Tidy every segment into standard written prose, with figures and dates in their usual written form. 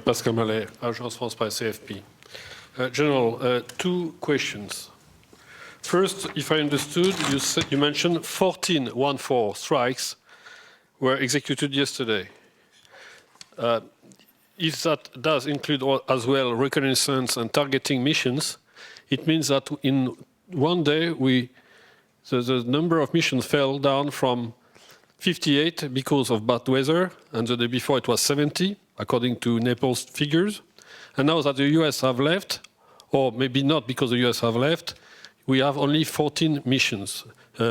Pascal Mallet, Agence France Presse, CFP. General, two questions. First, if I understood, you mentioned 14 strikes were executed yesterday. If that does include as well reconnaissance and targeting missions, it means that in one day the number of missions fell down from 58 because of bad weather, and the day before it was 70, according to Naples figures. And now that the US have left, or maybe not because the US have left, we have only 14 missions,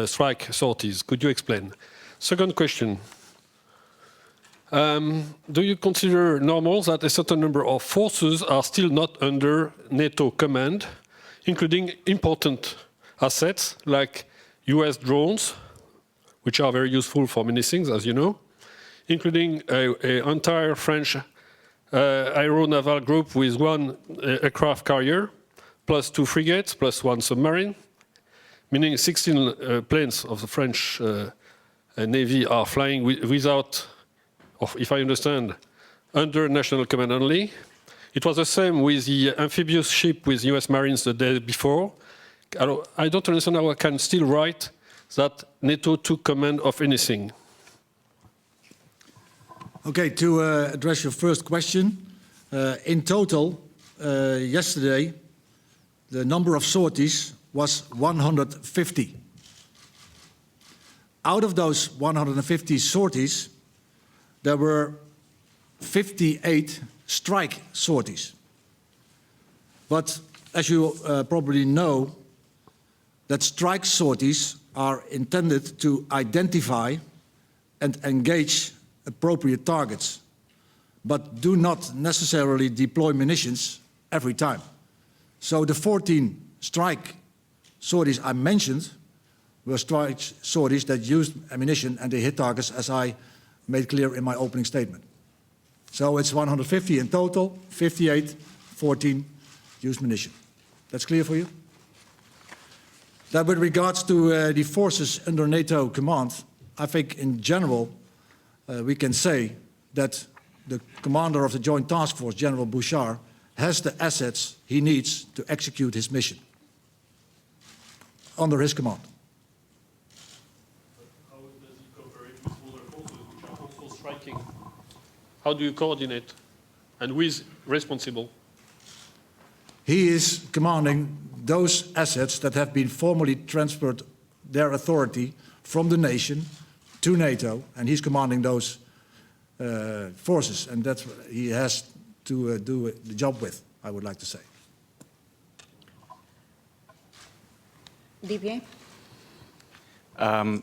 strike sorties. Could you explain? Second question. Do you consider normal that a certain number of forces are still not under NATO command, including important assets like US drones, which are very useful for many things, as you know, including an entire French aero-naval group with one aircraft carrier, plus 2 frigates, plus 1 submarine, meaning 16 planes of the French Navy are flying without, if I understand, under national command only. It was the same with the amphibious ship with US Marines the day before. I don't understand how I can still write that NATO took command of anything. Okay, to address your first question, in total, yesterday, the number of sorties was 150. Out of those 150 sorties, there were 58 strike sorties. But as you probably know, that strike sorties are intended to identify and engage appropriate targets, but do not necessarily deploy munitions every time. So the 14 strike sorties I mentioned were strike sorties that used ammunition and they hit targets, as I made clear in my opening statement. So it's 150 in total, 58, 14 used munition. That's clear for you? That with regards to the forces under NATO command, I think in general we can say that the commander of the Joint Task Force, General Bouchard, has the assets he needs to execute his mission under his command. How does he cooperate with other forces which are also striking? How do you coordinate? And who is responsible? He is commanding those assets that have been formally transferred their authority from the nation to NATO, and he's commanding those forces, and that's what he has to do the job with, I would like to say. DPA?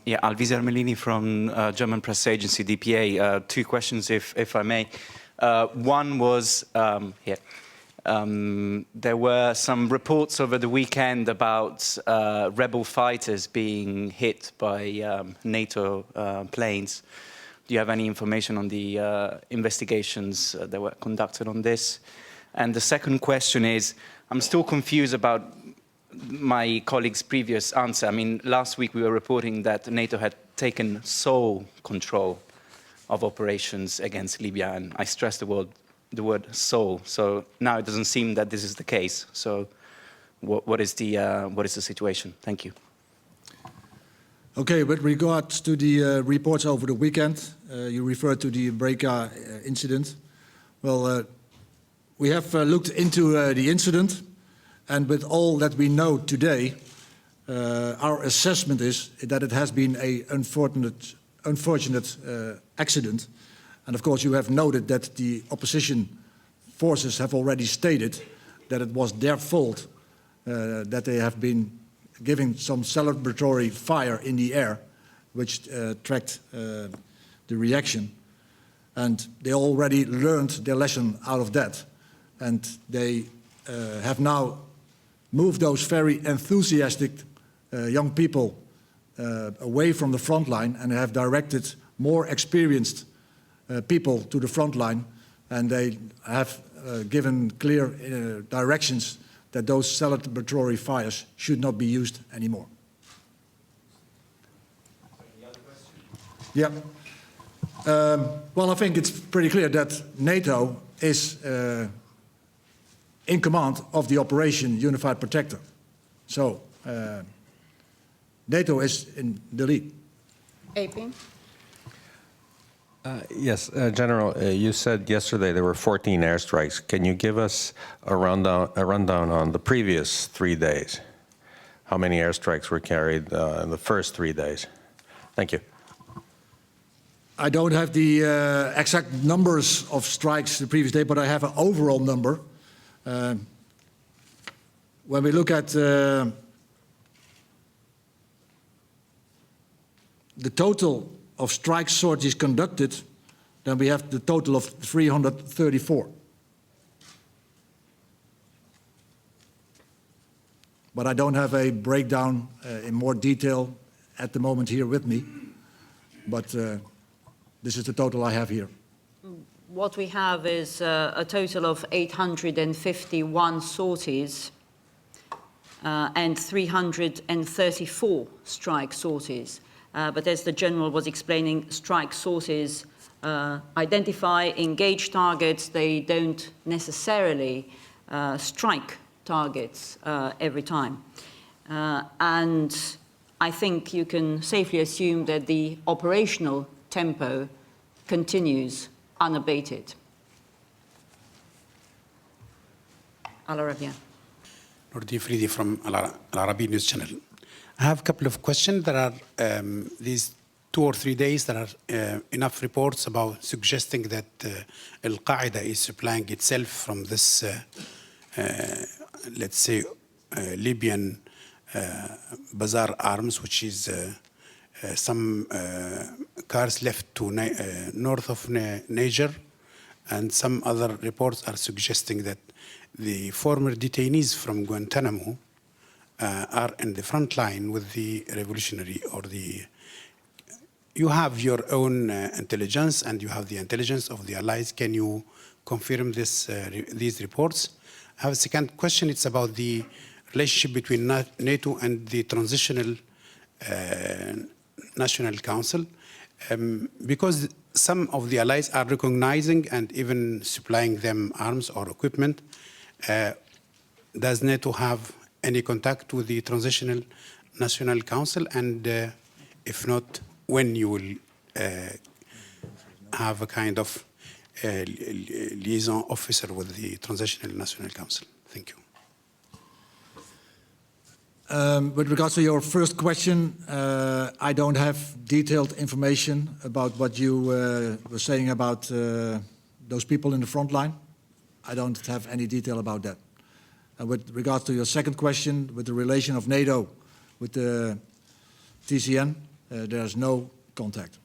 Yeah, Alvise Armelini from German press agency DPA. Two questions, if I may. One was, there were some reports over the weekend about rebel fighters being hit by NATO planes. Do you have any information on the investigations that were conducted on this? And the second question is, I'm still confused about my colleague's previous answer. I mean, last week we were reporting that NATO had taken sole control of operations against Libya, and I stress the word sole. So now it doesn't seem that this is the case. So what is the situation? Thank you. Okay, with regards to the reports over the weekend, you referred to the Breka incident. Well, we have looked into the incident, and with all that we know today, our assessment is that it has been an unfortunate accident. And of course, you have noted that the opposition forces have already stated that it was their fault that they have been giving some celebratory fire in the air, which tracked the reaction. And they already learned their lesson out of that. And they have now moved those very enthusiastic young people away from the front line and have directed more experienced people to the front line, and they have given clear directions that those celebratory fires should not be used anymore. Any other questions? Yeah. Well, I think it's pretty clear that NATO is in command of the Operation Unified Protector. So NATO is in the lead. AP? Yes, General, you said yesterday there were 14 airstrikes. Can you give us a rundown on the previous 3 days? How many airstrikes were carried in the first 3 days? Thank you. I don't have the exact numbers of strikes the previous day, but I have an overall number. When we look at the total of strike sorties conducted, then we have the total of 334. But I don't have a breakdown in more detail at the moment here with me. But this is the total I have here. What we have is a total of 851 sorties and 334 strike sorties. But as the General was explaining, strike sorties identify, engage targets. They don't necessarily strike targets every time. And I think you can safely assume that the operational tempo continues unabated. Al Arabiya. Nurdi Fridi from Al Arabi News Channel. I have a couple of questions. There are these 2 or 3 days, there are enough reports about suggesting that Al-Qaeda is supplying itself from this, let's say, Libyan bazaar arms, which is some cars left to north of Niger, and some other reports are suggesting that the former detainees from Guantanamo are in the front line with the revolutionary or the... You have your own intelligence and you have the intelligence of the allies. Can you confirm this, these reports? I have a second question. It's about the relationship between NATO and the Transitional National Council. Because some of the allies are recognizing and even supplying them arms or equipment, does NATO have any contact with the Transitional National Council? And if not, when you will have a kind of liaison officer with the Transitional National Council? Thank you. With regards to your first question, I don't have detailed information about what you were saying about those people in the front line. I don't have any detail about that. And with regards to your second question, with the relation of NATO with the TCN, there's no contact.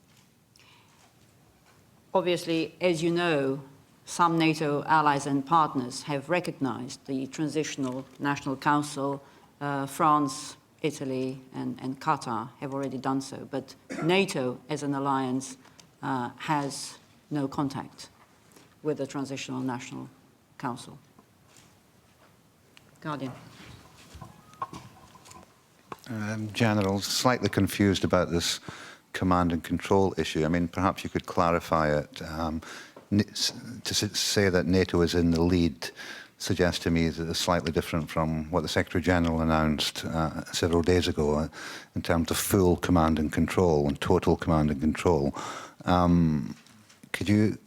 Obviously, as you know, some NATO allies and partners have recognized the Transitional National Council. France, Italy, and Qatar have already done so. But NATO, as an alliance, has no contact with the Transitional National Council. Guardian. General, slightly confused about this command and control issue. I mean, perhaps you could clarify it. To say that NATO is in the lead suggests to me that it's slightly different from what the Secretary General announced several days ago in terms of full command and control and total command and control. Could you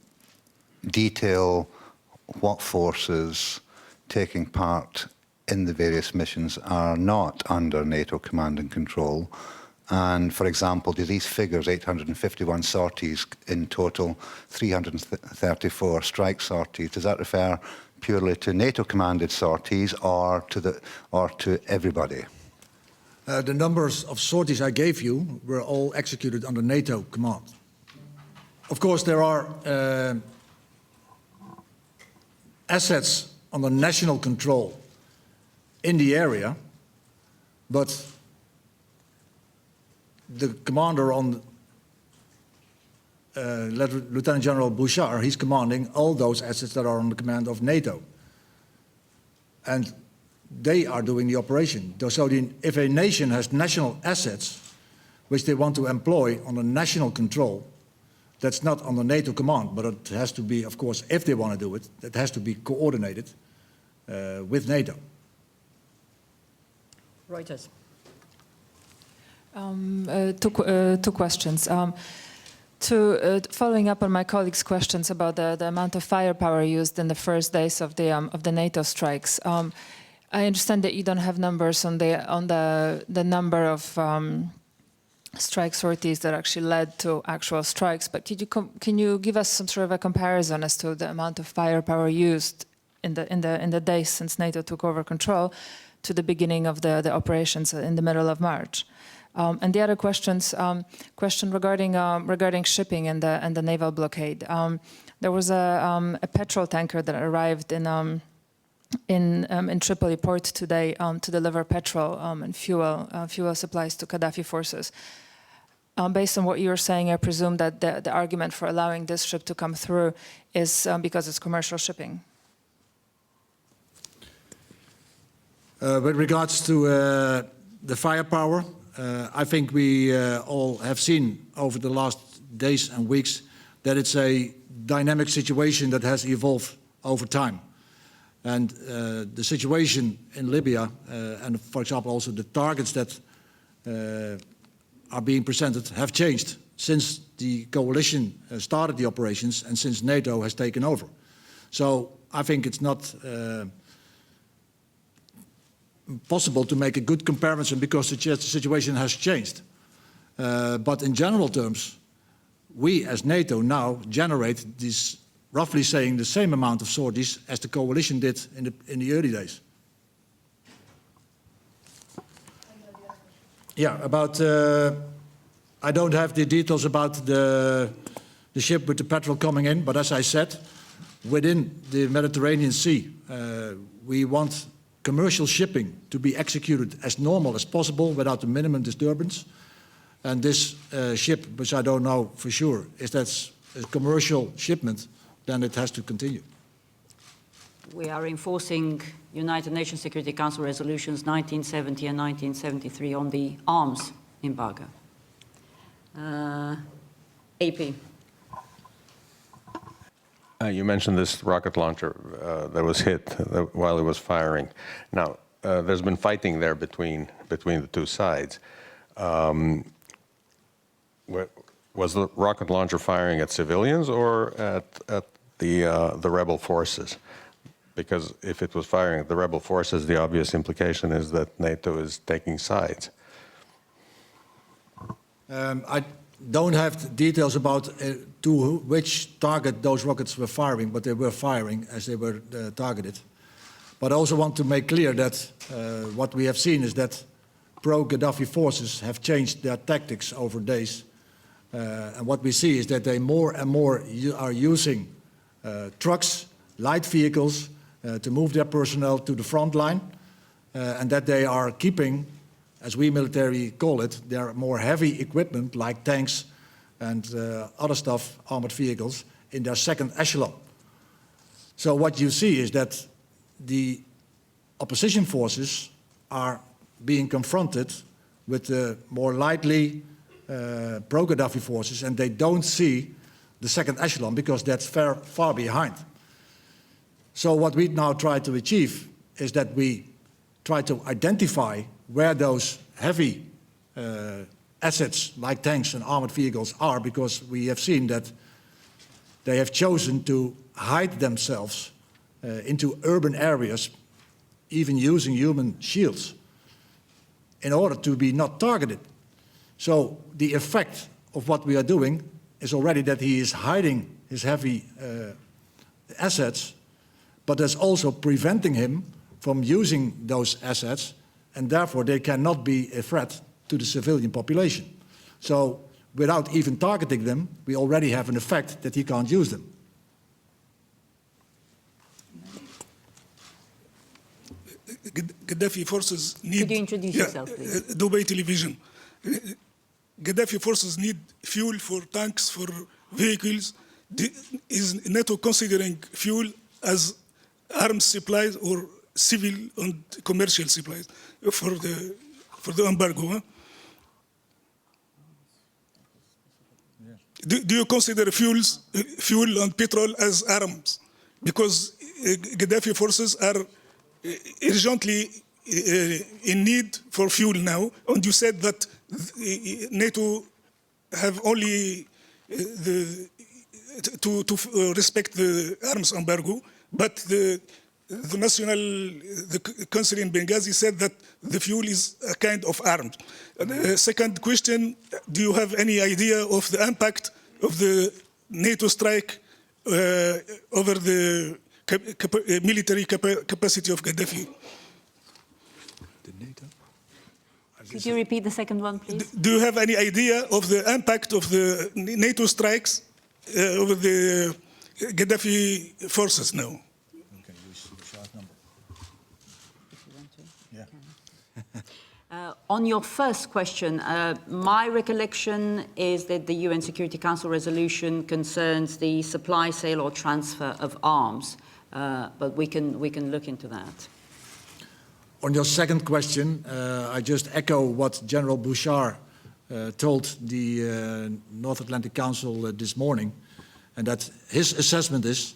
detail what forces taking part in the various missions are not under NATO command and control? And for example, do these figures, 851 sorties in total, 334 strike sorties, does that refer purely to NATO-commanded sorties or to everybody? The numbers of sorties I gave you were all executed under NATO command. Of course, there are assets under national control in the area, but the commander on Lieutenant General Bouchard, he's commanding all those assets that are on the command of NATO. And they are doing the operation. So if a nation has national assets which they want to employ on a national control, That's not under NATO command, but it has to be, of course, if they want to do it, it has to be coordinated with NATO. Reuters. Two questions. Following up on my colleagues' questions about the amount of firepower used in the first days of the NATO strikes, I understand that you don't have numbers on the number of strike sorties that actually led to actual strikes. But can you give us some sort of a comparison as to the amount of firepower used in the days since NATO took over control to the beginning of the operations in the middle of March? And the other question regarding shipping and the naval blockade. There was a petrol tanker that arrived in Tripoli port today to deliver petrol and fuel supplies to Gaddafi forces. Based on what you're saying, I presume that the argument for allowing this ship to come through is because it's commercial shipping. With regards to the firepower, I think we all have seen over the last days and weeks that it's a dynamic situation that has evolved over time. And the situation in Libya, and for example also the targets that are being presented have changed since the coalition started the operations and since NATO has taken over. So I think it's not possible to make a good comparison because the situation has changed. But in general terms, we as NATO now generate this, roughly saying, the same amount of sorties as the coalition did in the early days. Yeah, about, I don't have the details about the ship with the petrol coming in, but as I said, within the Mediterranean Sea, we want commercial shipping to be executed as normal as possible without the minimum disturbance. And this ship, which I don't know for sure, if that's a commercial shipment, then it has to continue. We are enforcing United Nations Security Council resolutions 1970 and 1973 on the arms embargo. AP. You mentioned this rocket launcher that was hit while it was firing. Now, there's been fighting there between the two sides. Was the rocket launcher firing at civilians or at the rebel forces? Because if it was firing at the rebel forces, the obvious implication is that NATO is taking sides. I don't have details about to which target those rockets were firing, but they were firing as they were targeted. But I also want to make clear that what we have seen is that pro-Gaddafi forces have changed their tactics over days. And what we see is that they more and more are using trucks, light vehicles, to move their personnel to the front line, and that they are keeping, as we military call it, their more heavy equipment like tanks and other stuff, armored vehicles, in their second echelon. So what you see is that the opposition forces are being confronted with the more lightly pro-Gaddafi forces, and they don't see the second echelon because that's far behind. So what we now try to achieve is that we try to identify where those heavy assets like tanks and armored vehicles are, because we have seen that they have chosen to hide themselves into urban areas, even using human shields, in order to be not targeted. So the effect of what we are doing is already that he is hiding his heavy assets, but that's also preventing him from using those assets, and therefore they cannot be a threat to the civilian population. So without even targeting them, we already have an effect that he can't use them. Gaddafi forces need... Could you introduce yourself, please? Dubai television. Gaddafi forces need fuel for tanks, for vehicles. Is NATO considering fuel as arms supplies or civil and commercial supplies for the embargo? Huh? do you consider fuel and petrol as arms? Because Gaddafi forces are urgently in need for fuel now, and you said that NATO have only to respect the arms embargo, but the council in Benghazi said that the fuel is a kind of arms. Second question, do you have any idea of the impact of the NATO strike over the military capacity of Gaddafi? Could you repeat the second one, please? Do you have any idea of the impact of the NATO strikes over the Gaddafi forces now? On your first question, my recollection is that the UN Security Council resolution concerns the supply, sale or transfer of arms, but we can look into that. On your second question, I just echo what General Bouchard told the North Atlantic Council this morning, and that his assessment is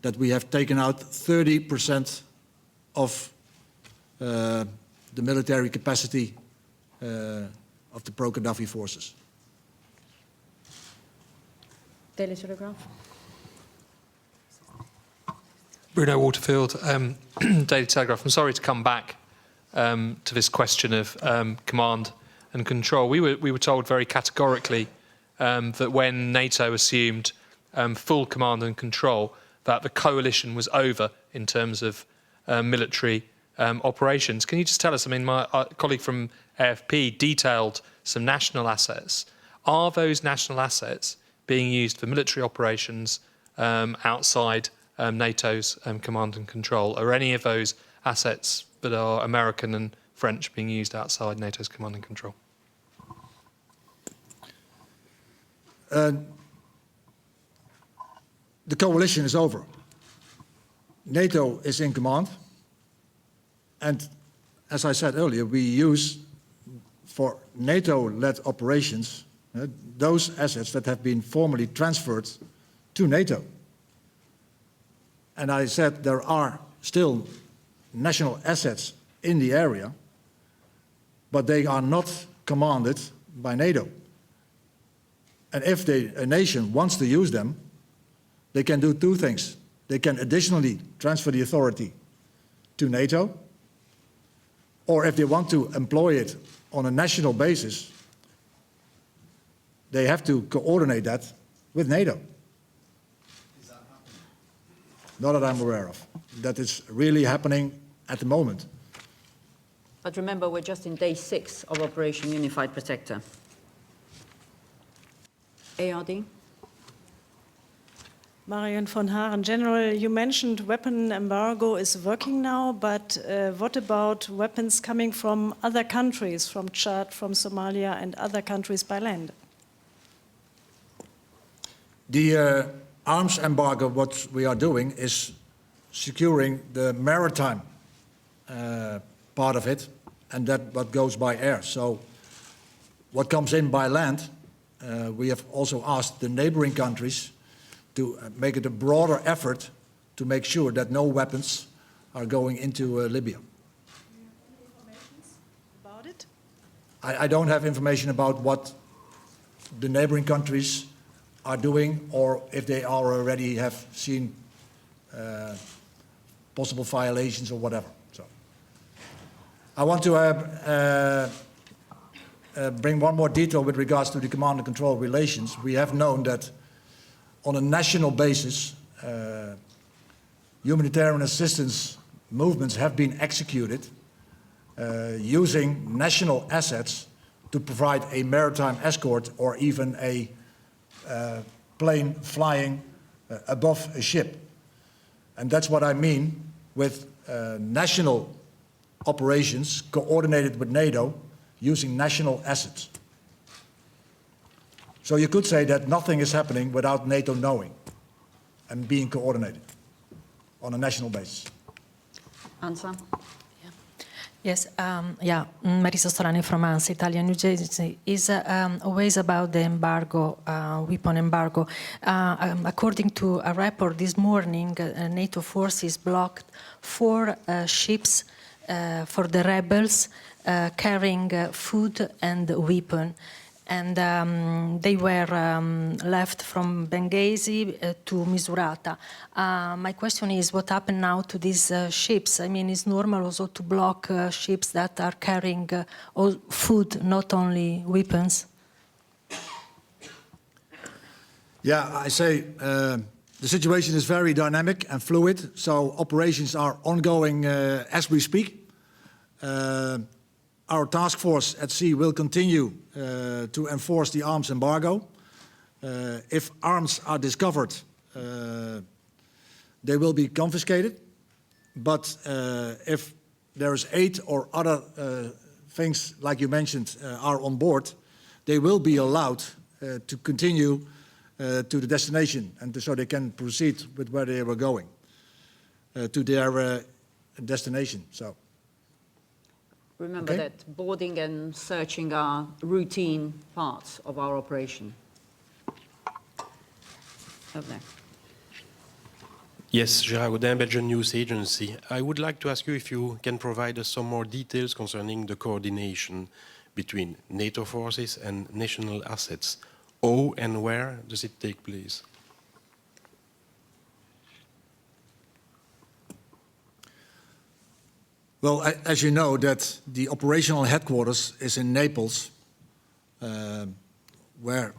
that we have taken out 30% of the military capacity of the pro-Gaddafi forces. Daily Telegraph. Bruno Waterfield, Daily Telegraph. I'm sorry to come back to this question of command and control. We were told very categorically that when NATO assumed full command and control, that the coalition was over in terms of military operations. Can you just tell us, I mean, my colleague from AFP detailed some national assets. Are those national assets being used for military operations outside NATO's command and control? Are any of those assets that are American and French being used outside NATO's command and control? The coalition is over. NATO is in command. And as I said earlier, we use for NATO-led operations those assets that have been formally transferred to NATO. And I said there are still national assets in the area, but they are not commanded by NATO. And if a nation wants to use them, they can do two things. They can additionally transfer the authority to NATO, or if they want to employ it on a national basis, they have to coordinate that with NATO. Is that happening? Not that I'm aware of. That is really happening at the moment. But remember, we're just in day 6 of Operation Unified Protector. ARD? Marion von Haaren, General, you mentioned weapon embargo is working now, but what about weapons coming from other countries, from Chad, from Somalia, and other countries by land? The arms embargo, what we are doing is securing the maritime part of it, and that what goes by air. So what comes in by land, we have also asked the neighboring countries to make it a broader effort to make sure that no weapons are going into Libya. Do you have any information about it? I don't have information about what the neighboring countries are doing, or if they already have seen possible violations or whatever. So, I want to bring one more detail with regards to the command and control relations. We have known that on a national basis, humanitarian assistance movements have been executed using national assets to provide a maritime escort or even a plane flying above a ship. And that's what I mean with national operations coordinated with NATO using national assets. So you could say that nothing is happening without NATO knowing and being coordinated on a national basis. Answer? Yes, Marisa Solani from ANSA, Italian News Agency, is always about the embargo, weapon embargo. According to a report this morning, NATO forces blocked 4 ships for the rebels carrying food and weapon. And they were left from Benghazi to Misrata. My question is, what happened now to these ships? I mean, it's normal also to block ships that are carrying all food, not only weapons? Yeah, I say the situation is very dynamic and fluid, so operations are ongoing as we speak. Our task force at sea will continue to enforce the arms embargo. If arms are discovered, they will be confiscated. But if there is aid or other things, like you mentioned, are on board, they will be allowed to continue to the destination, and so they can proceed with where they were going, to their destination. So. Remember that boarding and searching are routine parts of our operation. Over there. Yes, Gérard Gaudin, Belgian News Agency. I would like to ask you if you can provide us some more details concerning the coordination between NATO forces and national assets. How and where does it take place? Well, as you know, that the operational headquarters is in Naples, where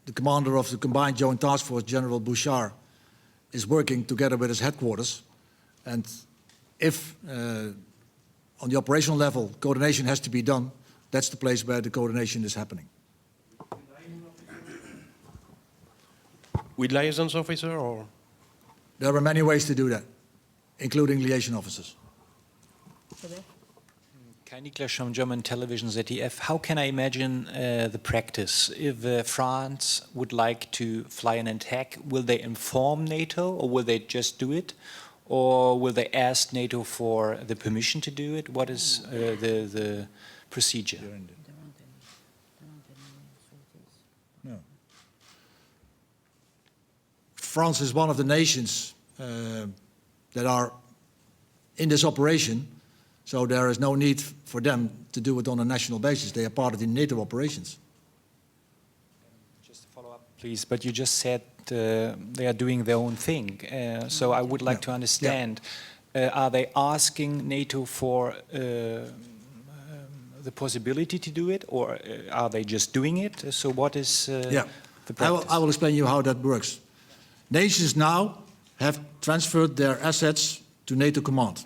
the commander of the Combined Joint Task Force, General Bouchard, is working together with his headquarters. And if, on the operational level, coordination has to be done, that's the place where the coordination is happening. With liaison officer, or? There are many ways to do that, including liaison officers. Kai Niklas from German television ZDF. How can I imagine the practice? If France would like to fly an attack, will they inform NATO, or will they just do it? Or will they ask NATO for the permission to do it? What is the procedure? No. France is one of the nations that are in this operation. So there is no need for them to do it on a national basis. They are part of the NATO operations. Just to follow up, please. But you just said they are doing their own thing. So I would like to understand, are they asking NATO for the possibility to do it, or are they just doing it? So what is the practice? I will explain you how that works. Nations now have transferred their assets to NATO command.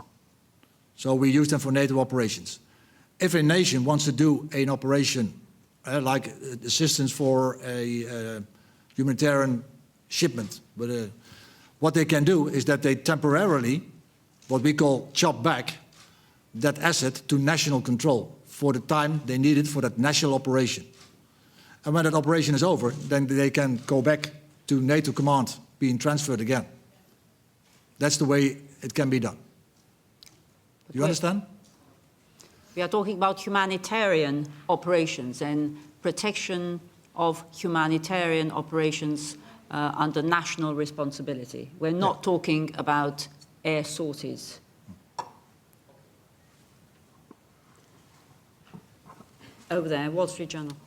So we use them for NATO operations. If a nation wants to do an operation like assistance for a humanitarian shipment, but what they can do is that they temporarily, what we call chop back, that asset to national control for the time they need it for that national operation. And when that operation is over, then they can go back to NATO command, being transferred again. That's the way it can be done. You understand? We are talking about humanitarian operations and protection of humanitarian operations under national responsibility. We're not talking about air sorties. Over there, Wall Street Journal.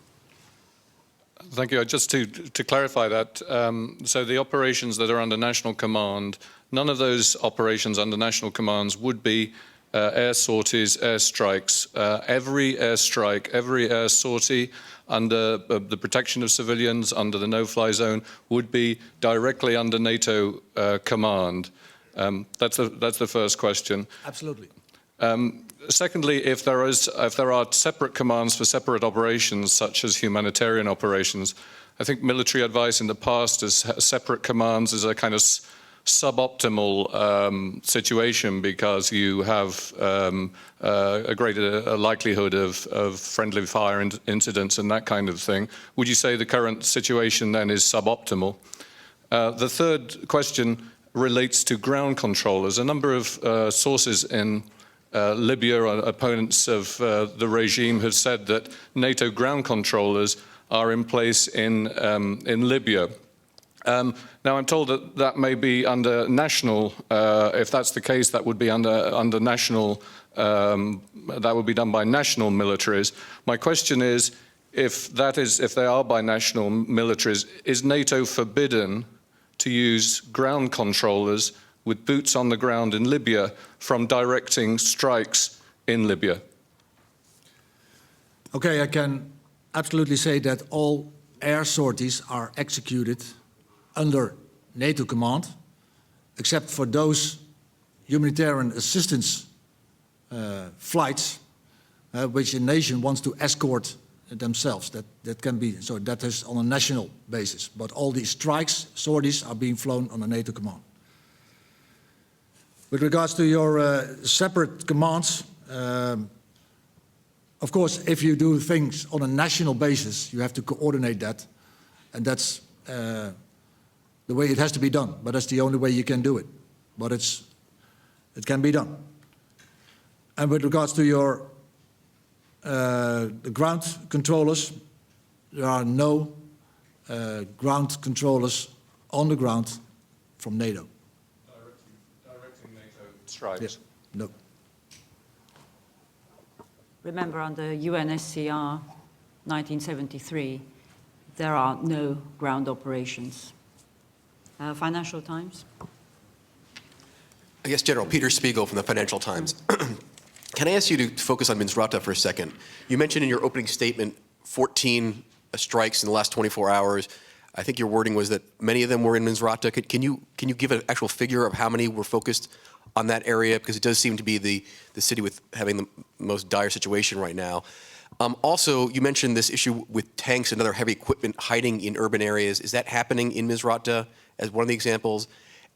Thank you. Just to clarify that, so the operations that are under national command, none of those operations under national commands would be air sorties, air strikes. Every airstrike, every air sortie under the protection of civilians, under the no-fly zone, would be directly under NATO command. That's the first question. Absolutely. Secondly, if there are separate commands for separate operations, such as humanitarian operations, I think military advice in the past is separate commands is a kind of suboptimal situation, because you have a greater likelihood of friendly fire incidents and that kind of thing. Would you say the current situation then is suboptimal? The third question relates to ground controllers. A number of sources in Libya, opponents of the regime have said that NATO ground controllers are in place in Libya. Now, I'm told that that may be under national, if that's the case, that would be under national, that would be done by national militaries. My question is, if they are by national militaries, is NATO forbidden to use ground controllers with boots on the ground in Libya from directing strikes in Libya? Okay, I can absolutely say that all air sorties are executed under NATO command, except for those humanitarian assistance flights which a nation wants to escort themselves. That can be, so that is on a national basis. But all these strikes, sorties, are being flown on a NATO command. With regards to your separate commands, of course, if you do things on a national basis, you have to coordinate that, and that's the way it has to be done. But that's the only way you can do it. But it can be done. And with regards to your the ground controllers, there are no ground controllers on the ground from NATO. Directing NATO strikes? Yeah. No. Remember, under UNSCR 1973, there are no ground operations. Financial Times? Yes, General. Peter Spiegel from the Financial Times. Can I ask you to focus on Misrata for a second? You mentioned in your opening statement 14 strikes in the last 24 hours. I think your wording was that many of them were in Misrata. Can you give an actual figure of how many were focused on that area? Because it does seem to be the city with having the most dire situation right now. Also, you mentioned this issue with tanks and other heavy equipment hiding in urban areas. Is that happening in Misrata as one of the examples?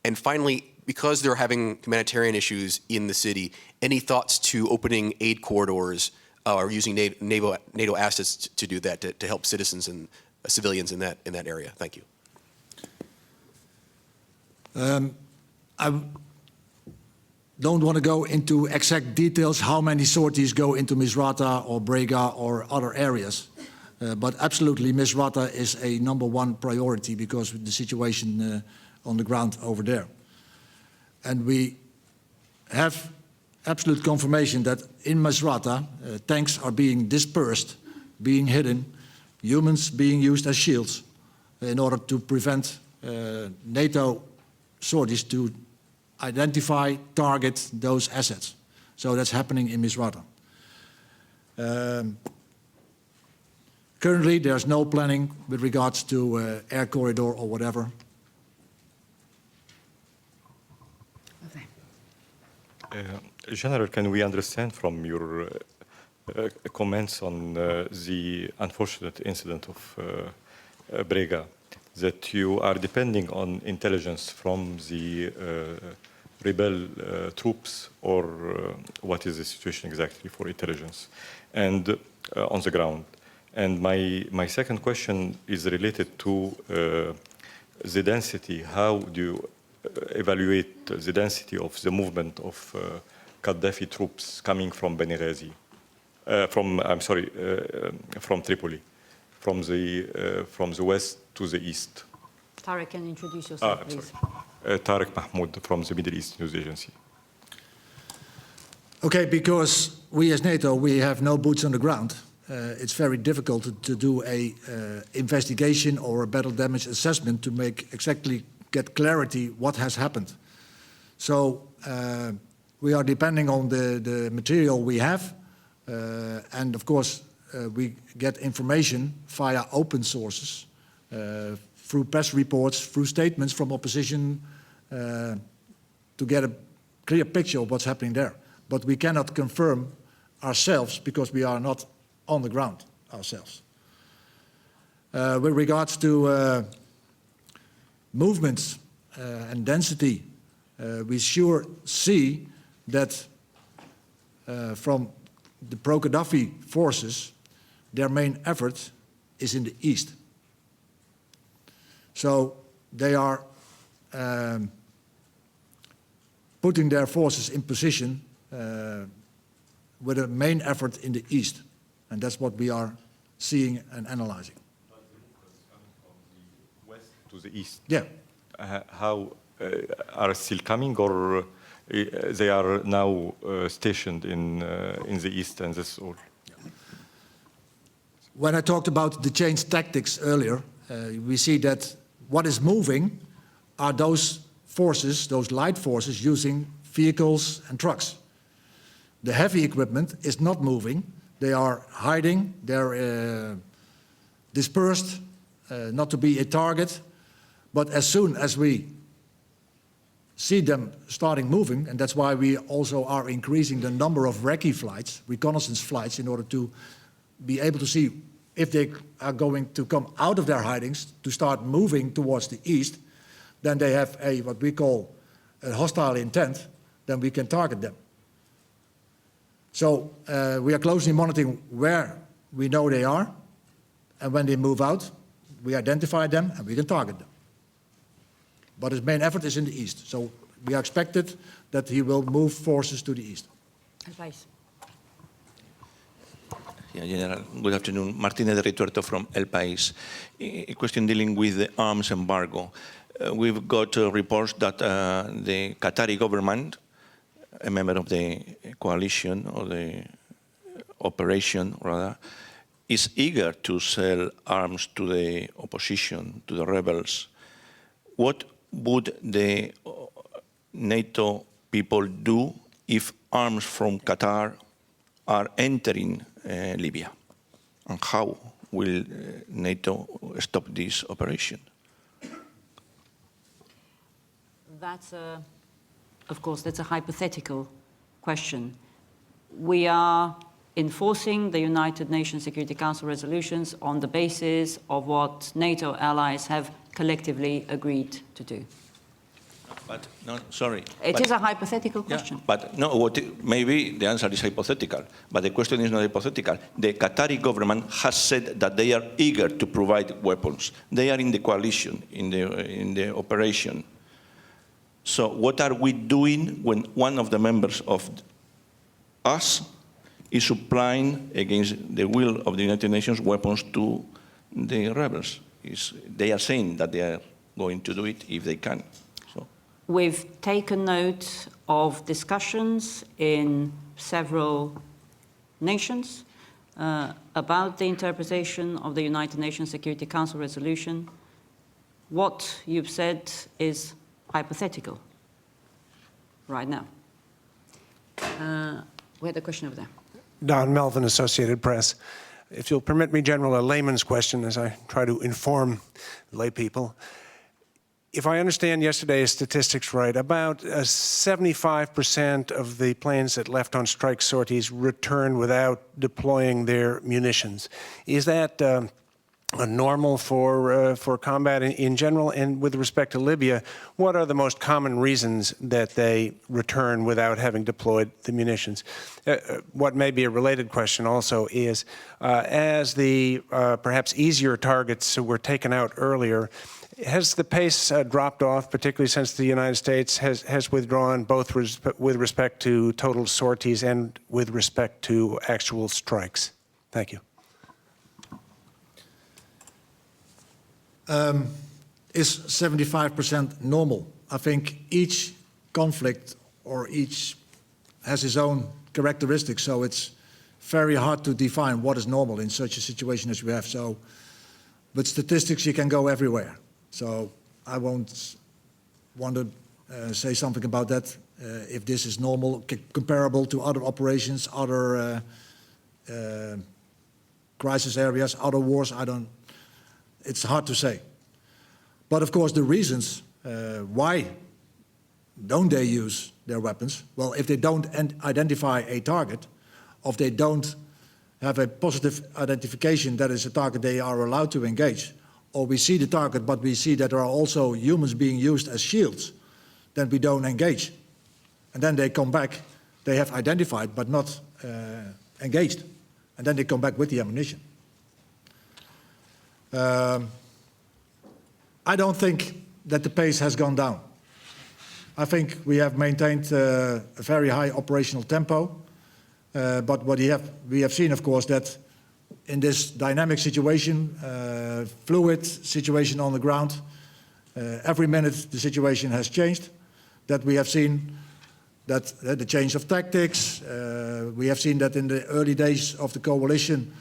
And finally, because they're having humanitarian issues in the city, any thoughts to opening aid corridors or using NATO assets to do that, to help citizens and civilians in that area? Thank you. I don't want to go into exact details how many sorties go into Misrata or Brega or other areas. But absolutely, Misrata is a #1 priority because of the situation on the ground over there. And we have absolute confirmation that in Misrata, tanks are being dispersed, being hidden, humans being used as shields in order to prevent NATO sorties to identify, target those assets. So that's happening in Misrata. Currently, there's no planning with regards to air corridor or whatever. General, can we understand from your comments on the unfortunate incident of Brega that you are depending on intelligence from the rebel troops, or what is the situation exactly for intelligence and on the ground? And my second question is related to the density. How do you evaluate the density of the movement of Gaddafi troops coming from Benghazi, from Tripoli, from the west to the east? Tarek, can you introduce yourself, please? Tarek Mahmoud from the Middle East News Agency. Okay, because we as NATO, we have no boots on the ground. It's very difficult to do a investigation or a battle damage assessment to get clarity what has happened. So we are depending on the material we have, and of course we get information via open sources, through press reports, through statements from opposition, to get a clear picture of what's happening there. But we cannot confirm ourselves because we are not on the ground ourselves. With regards to movements and density, we sure see that from the pro-Gaddafi forces, their main effort is in the east. So they are putting their forces in position with a main effort in the east. And that's what we are seeing and analyzing. West to the east? Yeah. How are still coming, or they are now stationed in the east, and that's all? When I talked about the changed tactics earlier, we see that what is moving are those forces, those light forces using vehicles and trucks. The heavy equipment is not moving. They are hiding, they're dispersed, not to be a target. But as soon as we see them starting moving, and that's why we also are increasing the number of recce flights, reconnaissance flights, in order to be able to see if they are going to come out of their hidings to start moving towards the east, then they have a, what we call a hostile intent, then we can target them. So we are closely monitoring where we know they are, and when they move out, we identify them and we can target them. But his main effort is in the east, so we are expected that he will move forces to the east. Advice. Yeah, General, good afternoon. Martínez de Rituerto from El País. A question dealing with the arms embargo. We've got reports that the Qatari government, a member of the coalition or the operation rather, is eager to sell arms to the opposition, to the rebels. What would the NATO people do if arms from Qatar are entering Libya? And how will NATO stop this operation? That's of course, that's a hypothetical question. We are enforcing the United Nations Security Council resolutions on the basis of what NATO allies have collectively agreed to do. But no, sorry. It is a hypothetical question. Yeah, but no, maybe the answer is hypothetical, but the question is not hypothetical. The Qatari government has said that they are eager to provide weapons. They are in the coalition, in the operation. So what are we doing when one of the members of us is supplying, against the will of the United Nations, weapons to the rebels? They are saying that they are going to do it if they can. So. We've taken note of discussions in several nations about the interpretation of the United Nations Security Council resolution. What you've said is hypothetical right now. We had a question over there. Don Melvin, Associated Press. If you'll permit me, General, a layman's question as I try to inform lay people. If I understand yesterday's statistics right, about 75% of the planes that left on strike sorties returned without deploying their munitions. Is that a normal for combat in general? And with respect to Libya, what are the most common reasons that they return without having deployed the munitions? What may be a related question also is, as the perhaps easier targets were taken out earlier, has the pace dropped off, particularly since the United States has withdrawn, both with respect to total sorties and with respect to actual strikes? Thank you. Is 75% normal? I think each conflict or each has its own characteristics, so it's very hard to define what is normal in such a situation as we have. So, with statistics, you can go everywhere. So I won't want to say something about that, if this is normal, comparable to other operations, other crisis areas, other wars. It's hard to say. But of course, the reasons why don't they use their weapons? Well, if they don't identify a target, or if they don't have a positive identification that is a target they are allowed to engage, or we see the target but we see that there are also humans being used as shields, then we don't engage. And then they come back, they have identified but not engaged. And then they come back with the ammunition. I don't think that the pace has gone down. I think we have maintained a very high operational tempo. But what we have seen, of course, that in this dynamic situation, fluid situation on the ground, every minute the situation has changed. That we have seen that the change of tactics. We have seen that in the early days of the coalition,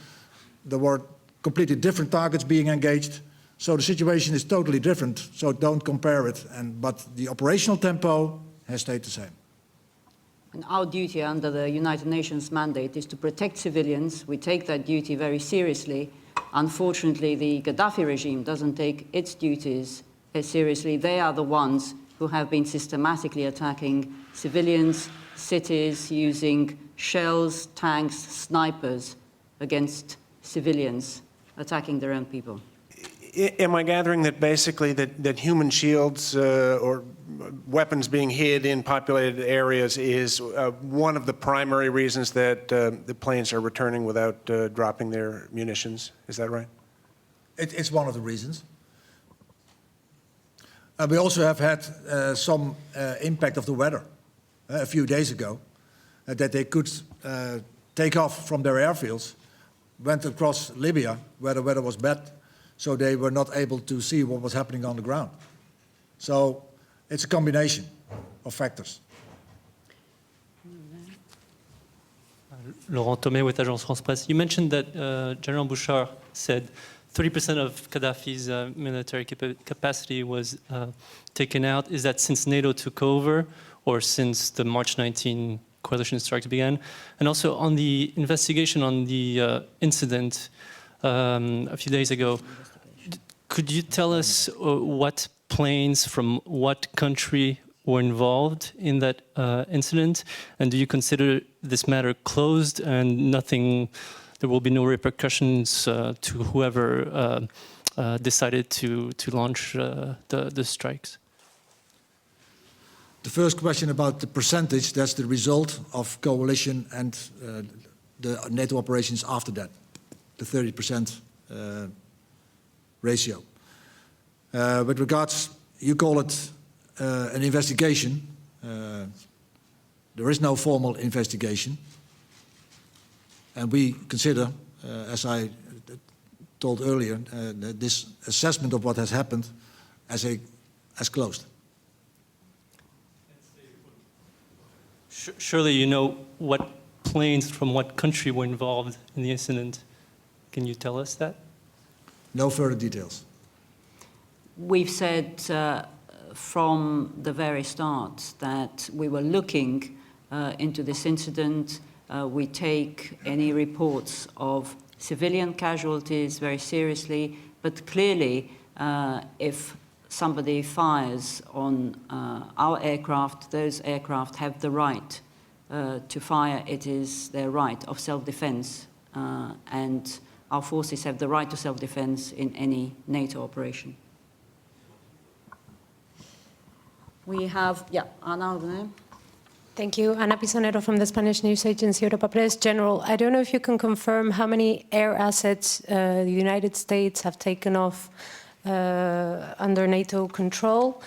there were completely different targets being engaged. So the situation is totally different. So don't compare it. But the operational tempo has stayed the same. And our duty under the United Nations mandate is to protect civilians. We take that duty very seriously. Unfortunately, the Gaddafi regime doesn't take its duties as seriously. They are the ones who have been systematically attacking civilians, cities, using shells, tanks, snipers against civilians, attacking their own people. Am I gathering that basically that human shields or weapons being hid in populated areas is one of the primary reasons that the planes are returning without dropping their munitions? Is that right? It's one of the reasons. We also have had some impact of the weather a few days ago, that they could take off from their airfields, went across Libya where the weather was bad, so they were not able to see what was happening on the ground. So it's a combination of factors. Laurent Thomé with Agence France Presse. You mentioned that General Bouchard said 30% of Gaddafi's military capacity was taken out. Is that since NATO took over or since the March 19 coalition strikes began? And also on the investigation on the incident a few days ago, could you tell us what planes from what country were involved in that incident? And do you consider this matter closed and nothing, there will be no repercussions to whoever decided to launch the strikes? The first question about the percentage, that's the result of coalition and the NATO operations after that, the 30% ratio. With regards, you call it an investigation. There is no formal investigation. And we consider, as I told earlier, this assessment of what has happened as closed. Surely you know what planes from what country were involved in the incident. Can you tell us that? No further details. We've said from the very start that we were looking into this incident. We take any reports of civilian casualties very seriously, but clearly if somebody fires on our aircraft, those aircraft have the right to fire. It is their right of self-defense, and our forces have the right to self-defense in any NATO operation. We have, Ana. Thank you. Ana Pisonero from the Spanish news agency Europa Press. General, I don't know if you can confirm how many air assets the United States have taken off under NATO control.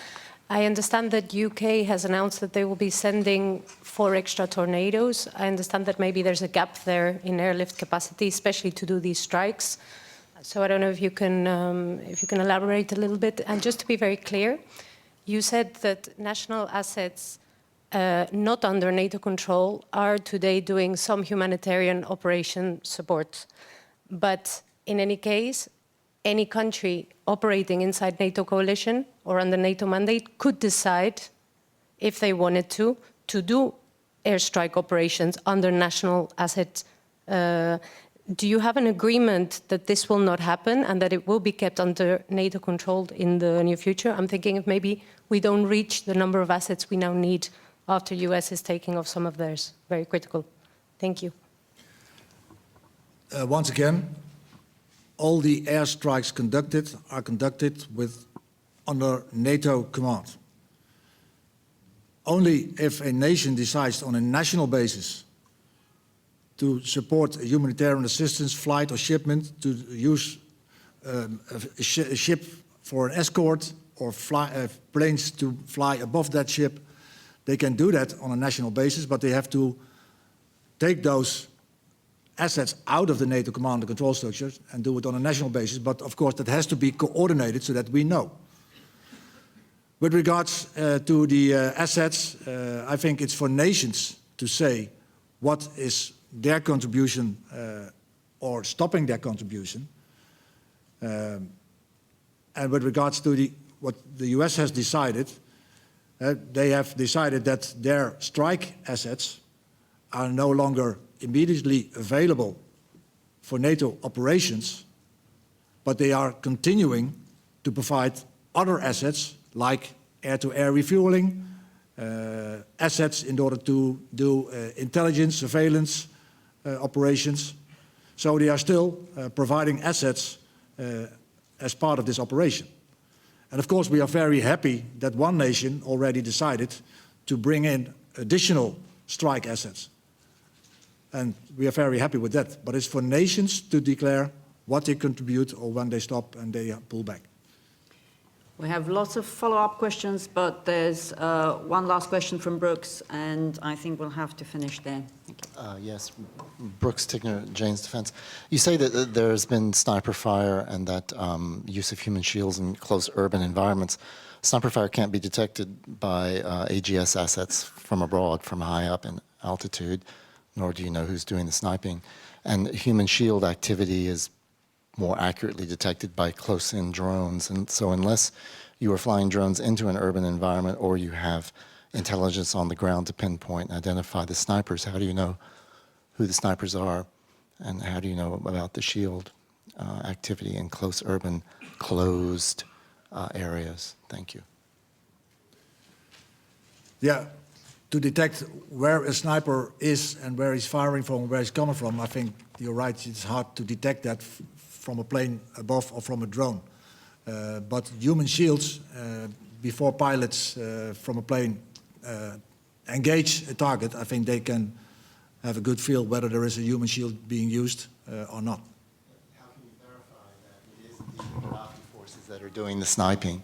I understand that UK has announced that they will be sending 4 extra tornadoes. I understand that maybe there's a gap there in airlift capacity, especially to do these strikes. So I don't know if you can elaborate a little bit. And just to be very clear, you said that national assets not under NATO control are today doing some humanitarian operation support. But in any case, any country operating inside NATO coalition or under NATO mandate could decide, if they wanted to do airstrike operations under national assets. Do you have an agreement that this will not happen and that it will be kept under NATO control in the near future? I'm thinking if maybe we don't reach the number of assets we now need after US is taking off some of theirs. Very critical. Thank you. Once again, all the airstrikes conducted are conducted under NATO command. Only if a nation decides on a national basis to support humanitarian assistance, flight or shipment, to use a ship for an escort or planes to fly above that ship, they can do that on a national basis, but they have to take those assets out of the NATO command and control structures and do it on a national basis. But of course, that has to be coordinated so that we know. With regards to the assets, I think it's for nations to say what is their contribution or stopping their contribution. And with regards to what the US has decided, they have decided that their strike assets are no longer immediately available for NATO operations, but they are continuing to provide other assets like air-to-air refueling, assets in order to do intelligence, surveillance operations. So they are still providing assets as part of this operation. And of course, we are very happy that one nation already decided to bring in additional strike assets. And we are very happy with that. But it's for nations to declare what they contribute or when they stop and they pull back. We have lots of follow-up questions, but there's one last question from Brooks, and I think we'll have to finish there. Thank you. Yes, Brooks Tigner, Jane's Defense. You say that there's been sniper fire and that use of human shields in close urban environments. Sniper fire can't be detected by AGS assets from abroad, from high up in altitude, nor do you know who's doing the sniping. And human shield activity is more accurately detected by close-in drones. And so unless you are flying drones into an urban environment or you have intelligence on the ground to pinpoint and identify the snipers, how do you know who the snipers are? And how do you know about the shield activity in close urban, closed areas? Thank you. Yeah, to detect where a sniper is and where he's firing from, where he's coming from, I think you're right, it's hard to detect that from a plane above or from a drone. But human shields, before pilots from a plane engage a target, I think they can have a good feel whether there is a human shield being used or not. How can you verify that it is the Gaddafi forces that are doing the sniping?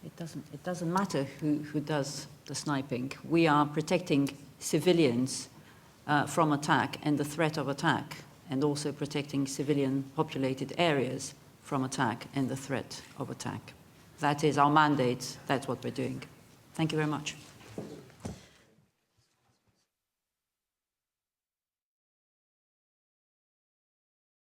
It doesn't matter who does the sniping. We are protecting civilians from attack and the threat of attack, and also protecting civilian populated areas from attack and the threat of attack. That is our mandate. That's what we're doing. Thank you very much.